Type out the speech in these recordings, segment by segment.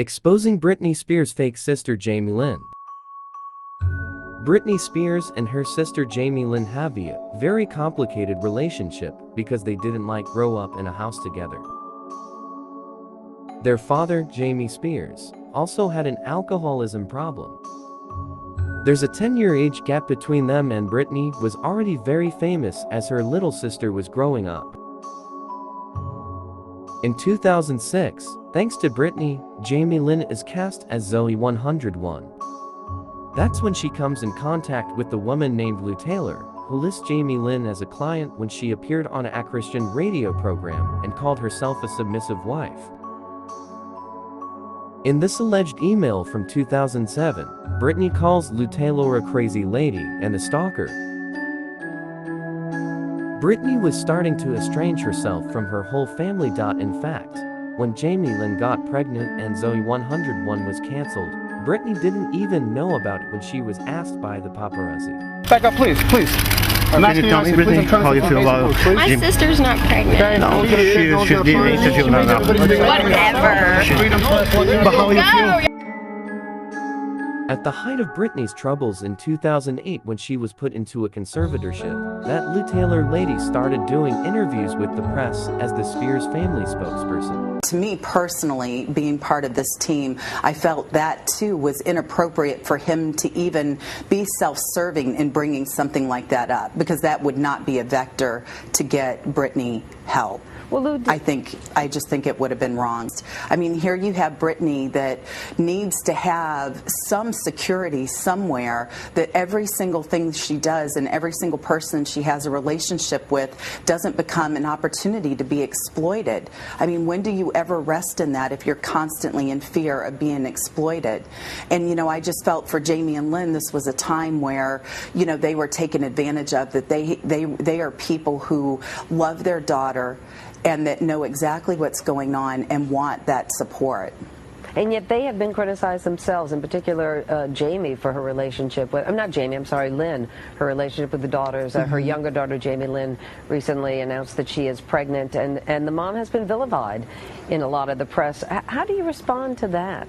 Exposing Britney Spears' fake sister Jamie Lynn. Britney Spears and her sister Jamie Lynn have a very complicated relationship because they didn't grow up in a house together. Their father, Jamie Spears, also had an alcoholism problem. There's a 10-year age gap between them, and Britney was already very famous as her little sister was growing up. In 2006, thanks to Britney, Jamie Lynn is cast as Zoe 101. That's when she comes in contact with the woman named Lou Taylor, who lists Jamie Lynn as a client when she appeared on a Christian radio program and called herself a submissive wife. In this alleged email from 2007, Britney calls Lou Taylor a crazy lady and a stalker. Britney was starting to estrange herself from her whole family. In fact, when Jamie Lynn got pregnant and Zoe 101 was cancelled, Britney didn't even know about it when she was asked by the paparazzi. Back up, please. I'm asking you nicely, please. I'm trying to feel about my sister's not pregnant. No, she is. Whatever. But how you feel? At the height of Britney's troubles in 2008, when she was put into a conservatorship, that Lou Taylor lady started doing interviews with the press as the Spears family spokesperson. To me personally, being part of this team, I felt that too was inappropriate for him to even be self-serving in bringing something like that up, because that would not be a vector to get Britney help. Well, Lou, I just think it would have been wrong. I mean, here you have Britney that needs to have some security somewhere, that every single thing she does and every single person she has a relationship with doesn't become an opportunity to be exploited. I mean, when do you ever rest in that if you're constantly in fear of being exploited? And, you know, I just felt for Jamie and Lynn, this was a time where, you know, they were taken advantage of, that they are people who love their daughter and that know exactly what's going on and want that support. and yet they have been criticized themselves, in particular Jamie for her relationship with, Lynn, her relationship with the daughters. Her younger daughter, Jamie Lynn, recently announced that she is pregnant, and the mom has been vilified in a lot of the press. How do you respond to that?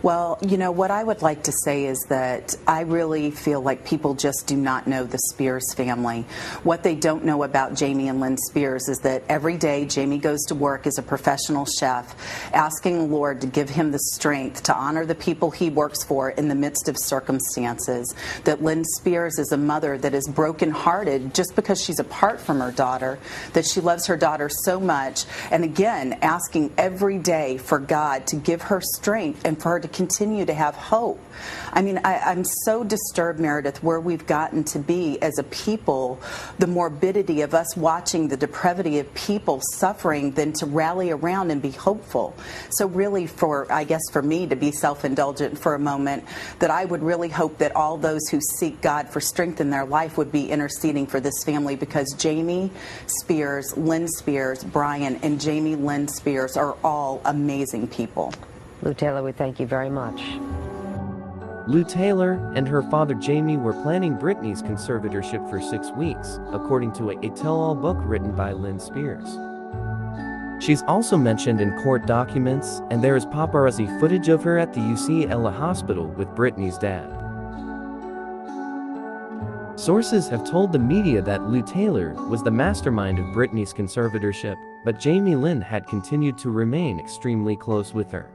Well, you know, what I would like to say is that I really feel like people just do not know the Spears family. What they don't know about Jamie and Lynn Spears is that every day Jamie goes to work as a professional chef, asking the Lord to give him the strength to honor the people he works for in the midst of circumstances. That Lynn Spears is a mother that is brokenhearted just because she's apart from her daughter, that she loves her daughter so much, and again, asking every day for God to give her strength and for her to continue to have hope. I mean, I'm so disturbed, Meredith, where we've gotten to be as a people, the morbidity of us watching the depravity of people suffering, than to rally around and be hopeful. So really, I guess for me to be self-indulgent for a moment, that I would really hope that all those who seek God for strength in their life would be interceding for this family, because Jamie Spears, Lynn Spears, Brian, and Jamie Lynn Spears are all amazing people. Lou Taylor, we thank you very much. Lou Taylor and her father Jamie were planning Britney's conservatorship for 6 weeks, according to a tell-all book written by Lynn Spears. She's also mentioned in court documents, and there is paparazzi footage of her at the UCLA hospital with Britney's dad. Sources have told the media that Lou Taylor was the mastermind of Britney's conservatorship, but Jamie Lynn had continued to remain extremely close with her.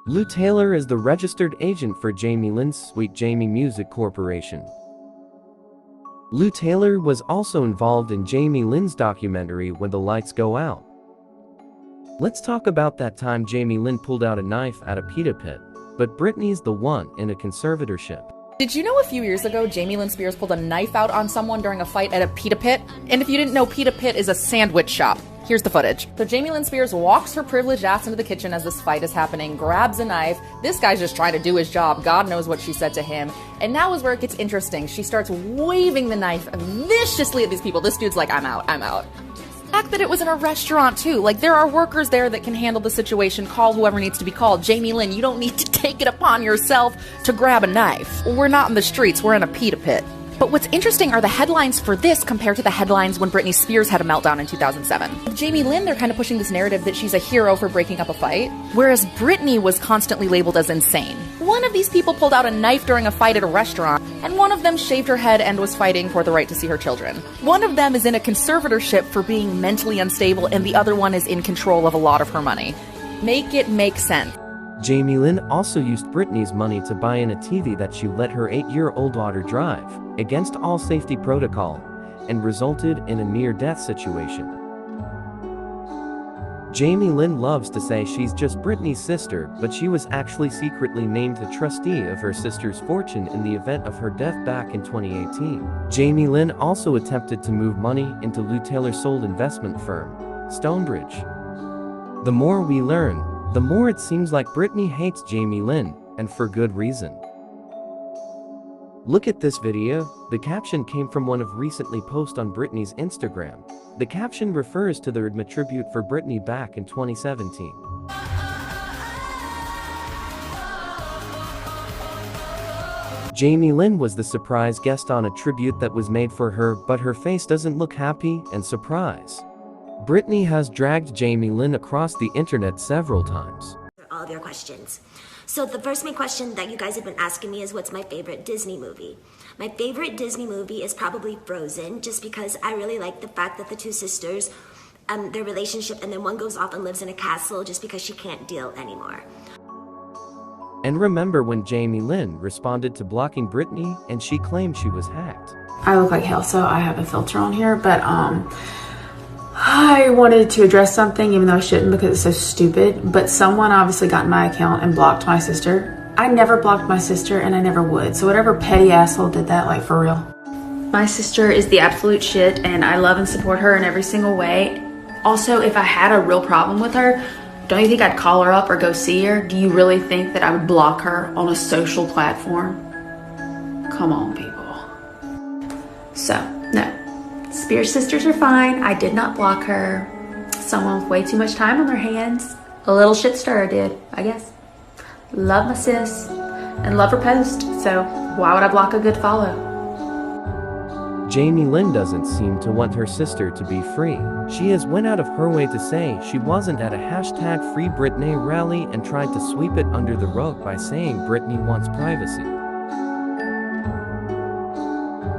Lou Taylor is the registered agent for Jamie Lynn's Sweet Jamie Music Corporation. Lou Taylor was also involved in Jamie Lynn's documentary When the Lights Go Out. Let's talk about that time Jamie Lynn pulled out a knife at a pita pit, but Britney's the one in a conservatorship. Did you know a few years ago Jamie Lynn Spears pulled a knife out on someone during a fight at a pita pit? And if you didn't know, pita pit is a sandwich shop. Here's the footage. So Jamie Lynn Spears walks her privileged ass into the kitchen as this fight is happening, grabs a knife. This guy's just trying to do his job. God knows what she said to him. And now is where it gets interesting. She starts waving the knife viciously at these people. This dude's like, I'm out, I'm out. The fact that it was in a restaurant too. Like, there are workers there that can handle the situation. Call whoever needs to be called. Jamie Lynn, you don't need to take it upon yourself to grab a knife. We're not in the streets. We're in a pita pit. But what's interesting are the headlines for this compared to the headlines when Britney Spears had a meltdown in 2007. With Jamie Lynn, they're kind of pushing this narrative that she's a hero for breaking up a fight, whereas Britney was constantly labeled as insane. One of these people pulled out a knife during a fight at a restaurant, and one of them shaved her head and was fighting for the right to see her children. One of them is in a conservatorship for being mentally unstable, and the other one is in control of a lot of her money. Make it make sense. Jamie Lynn also used Britney's money to buy in a TV that she let her 8-year-old daughter drive, against all safety protocol, and resulted in a near-death situation. Jamie Lynn loves to say she's just Britney's sister, but she was actually secretly named the trustee of her sister's fortune in the event of her death back in 2018. Jamie Lynn also attempted to move money into Lou Taylor's sold investment firm, Stonebridge. The more we learn, the more it seems like Britney hates Jamie Lynn, and for good reason. Look at this video. The caption came from one of recently posted on Britney's Instagram. The caption refers to the Ridma tribute for Britney back in 2017. Jamie Lynn was the surprise guest on a tribute that was made for her, but her face doesn't look happy and surprised. Britney has dragged Jamie Lynn across the internet several times. All of your questions. So the first main question that you guys have been asking me is, what's my favorite Disney movie? My favorite Disney movie is probably Frozen, just because I really like the fact that the two sisters, their relationship, and then one goes off and lives in a castle just because she can't deal anymore. And remember when Jamie Lynn responded to blocking Britney and she claimed she was hacked? I look like hell, so I have a filter on here, but I wanted to address something even though I shouldn't because it's so stupid, but someone obviously got in my account and blocked my sister. I never blocked my sister and I never would, so whatever petty asshole did that, like, for real. My sister is the absolute shit and I love and support her in every single way. Also, if I had a real problem with her, don't you think I'd call her up or go see her? Do you really think that I would block her on a social platform? Come on, people. So, no. Spears sisters are fine. I did not block her. Someone with way too much time on their hands. A little shit stirrer did, I guess. Love my sis and love her post, so why would I block a good follow? Jamie Lynn doesn't seem to want her sister to be free. She has went out of her way to say she wasn't at a hashtag Free Britney rally and tried to sweep it under the rug by saying Britney wants privacy.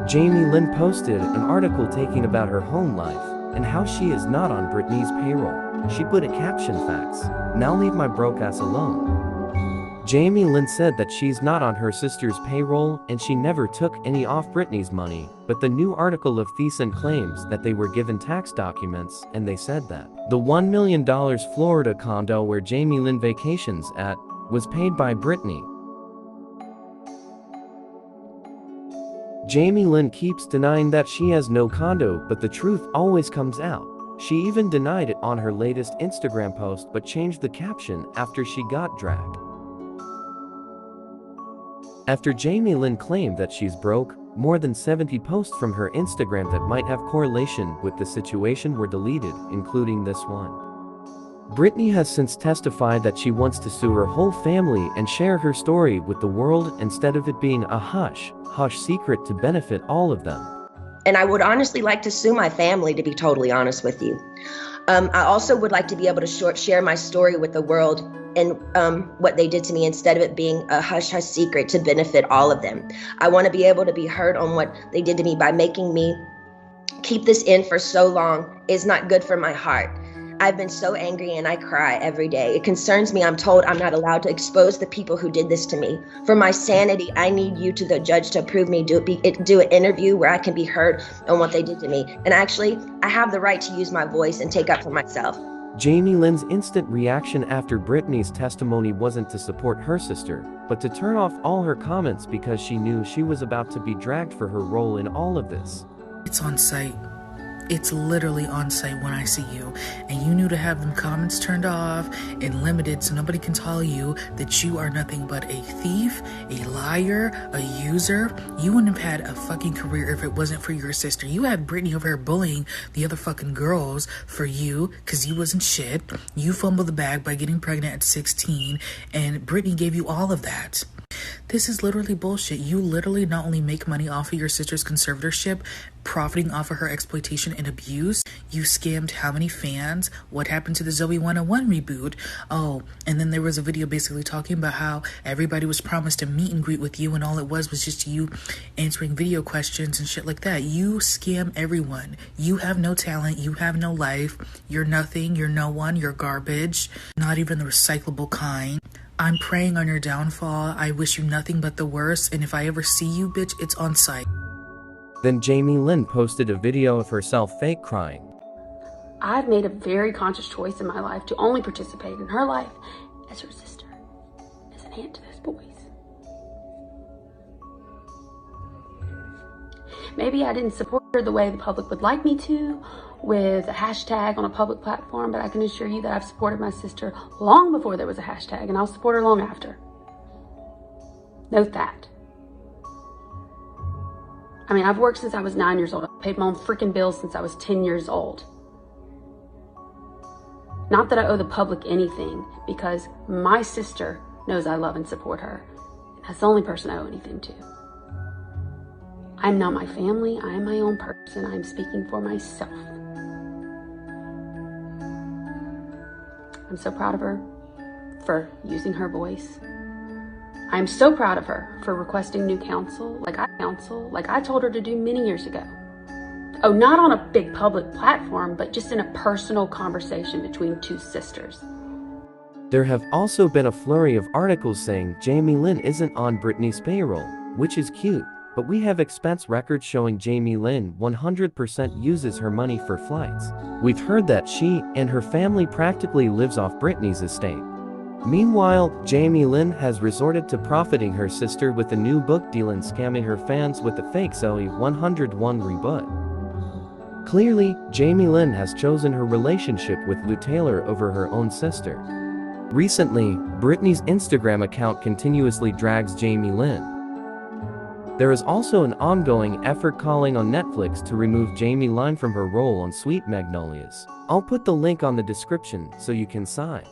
Jamie Lynn posted an article talking about her home life and how she is not on Britney's payroll. She put a caption facts, "Now leave my broke ass alone." Jamie Lynn said that she's not on her sister's payroll and she never took any off Britney's money, but the new article of Thiessen claims that they were given tax documents and they said that the $1 million Florida condo where Jamie Lynn vacations at was paid by Britney. Jamie Lynn keeps denying that she has no condo, but the truth always comes out. She even denied it on her latest Instagram post but changed the caption after she got dragged. After Jamie Lynn claimed that she's broke, more than 70 posts from her Instagram that might have correlation with the situation were deleted, including this one. Britney has since testified that she wants to sue her whole family and share her story with the world instead of it being a hush secret to benefit all of them. And I would honestly like to sue my family, to be totally honest with you. I also would like to be able to share my story with the world and what they did to me instead of it being a hush secret to benefit all of them. I want to be able to be heard on what they did to me by making me keep this in for so long is not good for my heart. I've been so angry and I cry every day. It concerns me. I'm told I'm not allowed to expose the people who did this to me. For my sanity, I need you to the judge to approve me, do an interview where I can be heard on what they did to me. And actually, I have the right to use my voice and take up for myself. Jamie Lynn's instant reaction after Britney's testimony wasn't to support her sister, but to turn off all her comments because she knew she was about to be dragged for her role in all of this. It's on site. It's literally on site when I see you, and you knew to have them comments turned off and limited so nobody can tell you that you are nothing but a thief, a liar, a user. You wouldn't have had a fucking career if it wasn't for your sister. You had Britney over here bullying the other fucking girls for you because you wasn't shit. You fumbled the bag by getting pregnant at 16, and Britney gave you all of that. This is literally bullshit. You literally not only make money off of your sister's conservatorship, profiting off of her exploitation and abuse, you scammed how many fans? What happened to the Zoe 101 reboot? Oh, and then there was a video basically talking about how everybody was promised a meet and greet with you and all it was just you answering video questions and shit like that. You scam everyone. You have no talent. You have no life. You're nothing. You're no one. You're garbage. Not even the recyclable kind. I'm praying on your downfall. I wish you nothing but the worst, and if I ever see you, bitch, it's on sight. Then Jamie Lynn posted a video of herself fake crying. I've made a very conscious choice in my life to only participate in her life as her sister, as an aunt to those boys. Maybe I didn't support her the way the public would like me to, with a hashtag on a public platform, but I can assure you that I've supported my sister long before there was a hashtag, and I'll support her long after. Note that. I mean, I've worked since I was 9 years old. I've paid my own freaking bills since I was 10 years old. Not that I owe the public anything, because my sister knows I love and support her. That's the only person I owe anything to. I'm not my family. I am my own person. I'm speaking for myself. I'm so proud of her for using her voice. I'm so proud of her for requesting new counsel, like I told her to do many years ago. Oh, not on a big public platform, but just in a personal conversation between two sisters. There have also been a flurry of articles saying Jamie Lynn isn't on Britney's payroll, which is cute, but we have expense records showing Jamie Lynn 100% uses her money for flights. We've heard that she and her family practically lives off Britney's estate. Meanwhile, Jamie Lynn has resorted to profiting her sister with a new book deal and scamming her fans with a fake Zoe 101 reboot. Clearly, Jamie Lynn has chosen her relationship with Lou Taylor over her own sister. Recently, Britney's Instagram account continuously drags Jamie Lynn. There is also an ongoing effort calling on Netflix to remove Jamie Lynn from her role on Sweet Magnolias. I'll put the link on the description so you can sign.